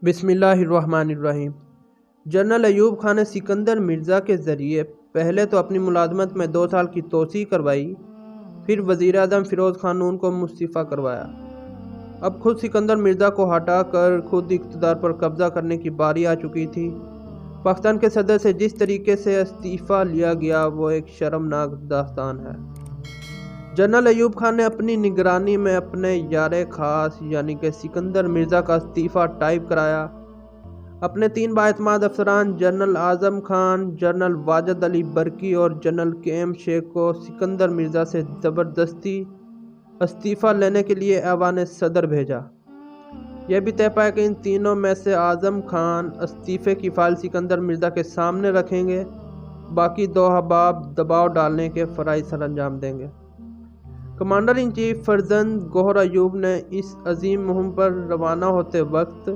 बिस्मिल्लाहिर्रहमानिर्रहीम। जनरल अयूब खान ने सिकंदर मिर्ज़ा के ज़रिए पहले तो अपनी मुलाजमत में 2 साल की तोसी करवाई, फिर वज़ीर आज़म फ़िरोज़ खान को मुस्तफ़ा करवाया। अब खुद सिकंदर मिर्ज़ा को हटाकर खुद इक़्तिदार पर कब्ज़ा करने की बारी आ चुकी थी। पाकिस्तान के सदर से जिस तरीके से इस्तीफ़ा लिया गया वो एक शर्मनाक दास्तान है। जनरल अयूब खान ने अपनी निगरानी में अपने यारे ख़ास यानी कि सिकंदर मिर्ज़ा का इस्तीफ़ा टाइप कराया। अपने 3 बाएतमाद अफसरान जनरल आज़म खान, जनरल वाजिद अली बरकी और जनरल के.एम. शेख को सिकंदर मिर्ज़ा से ज़बरदस्ती इस्तीफ़ा लेने के लिए ऐवान सदर भेजा। यह भी तय पाया कि इन तीनों में से आज़म खान इस्तीफ़े की फ़ाइल सिकंदर मिर्ज़ा के सामने रखेंगे, बाकी 2 अहबाब दबाव डालने के फ़राइज़ सर अंजाम देंगे। कमांडर इन चीफ फर्जंद गौहर अयूब ने इस अजीम मुहिम पर रवाना होते वक्त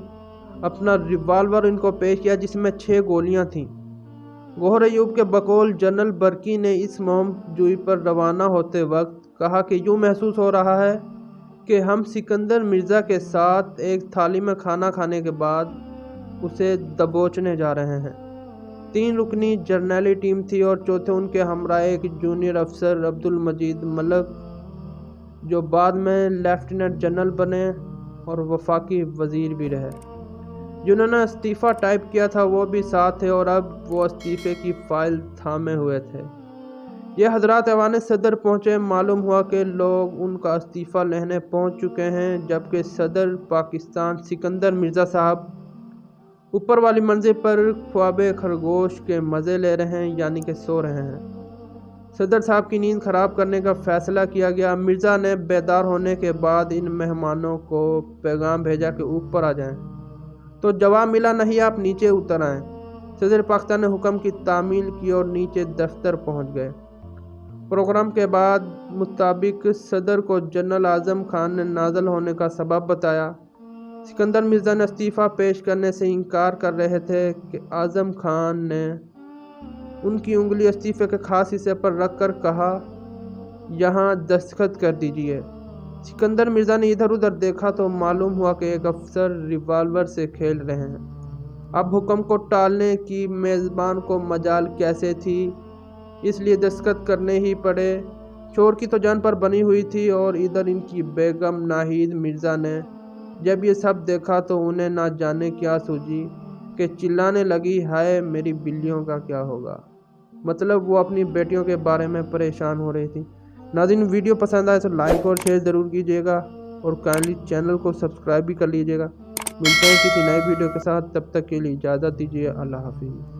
अपना रिवाल्वर इनको पेश किया जिसमें 6 गोलियां थीं। गौहर अयूब के बकौल जनरल बरकी ने इस मुहिम जुई पर रवाना होते वक्त कहा कि यूँ महसूस हो रहा है कि हम सिकंदर मिर्ज़ा के साथ एक थाली में खाना खाने के बाद उसे दबोचने जा रहे हैं। 3 रुकनी जर्नैली टीम थी और चौथे उनके हमरा एक जूनियर अफसर अब्दुल मजीद मलक, जो बाद में लेफ्टिनेंट जनरल बने और वफाकी वज़ीर भी रहे, जिन्होंने इस्तीफ़ा टाइप किया था, वो भी साथ थे और अब वो इस्तीफ़े की फ़ाइल थामे हुए थे। ये हज़रात ऐवान सदर पहुँचे। मालूम हुआ कि लोग उनका इस्तीफ़ा लेने पहुँच चुके हैं, जबकि सदर पाकिस्तान सिकंदर मिर्ज़ा साहब ऊपर वाली मंजिल पर ख्वाबे खरगोश के मज़े ले रहे हैं, यानी कि सो रहे हैं। सदर साहब की नींद ख़राब करने का फ़ैसला किया गया। मिर्ज़ा ने बेदार होने के बाद इन मेहमानों को पैगाम भेजा कि ऊपर आ जाएं, तो जवाब मिला नहीं, आप नीचे उतर आएँ। सदर पाकिस्तान ने हुक्म की तामील की और नीचे दफ्तर पहुंच गए। प्रोग्राम के बाद मुताबिक सदर को जनरल आज़म खान ने नाज़िल होने का सबब बताया। सिकंदर मिर्ज़ा ने इस्तीफ़ा पेश करने से इनकार कर रहे थे कि आज़म खान ने उनकी उंगली इस्तीफ़े के खास हिस्से पर रख कर कहा, यहाँ दस्तखत कर दीजिए। सिकंदर मिर्ज़ा ने इधर उधर देखा तो मालूम हुआ कि एक अफसर रिवाल्वर से खेल रहे हैं। अब हुक्म को टालने की मेज़बान को मजाल कैसे थी, इसलिए दस्तखत करने ही पड़े। चोर की तो जान पर बनी हुई थी और इधर इनकी बेगम नाहिद मिर्ज़ा ने जब ये सब देखा तो उन्हें ना जाने क्या सूझी कि चिल्लाने लगी, हाय मेरी बिल्लियों का क्या होगा। मतलब वो अपनी बेटियों के बारे में परेशान हो रही थी। नाज़रीन, वीडियो पसंद आए तो लाइक और शेयर ज़रूर कीजिएगा और काइंडली चैनल को सब्सक्राइब भी कर लीजिएगा। मिलते हैं किसी नई वीडियो के साथ, तब तक के लिए इजाज़त दीजिए। अल्लाह हाफिज़।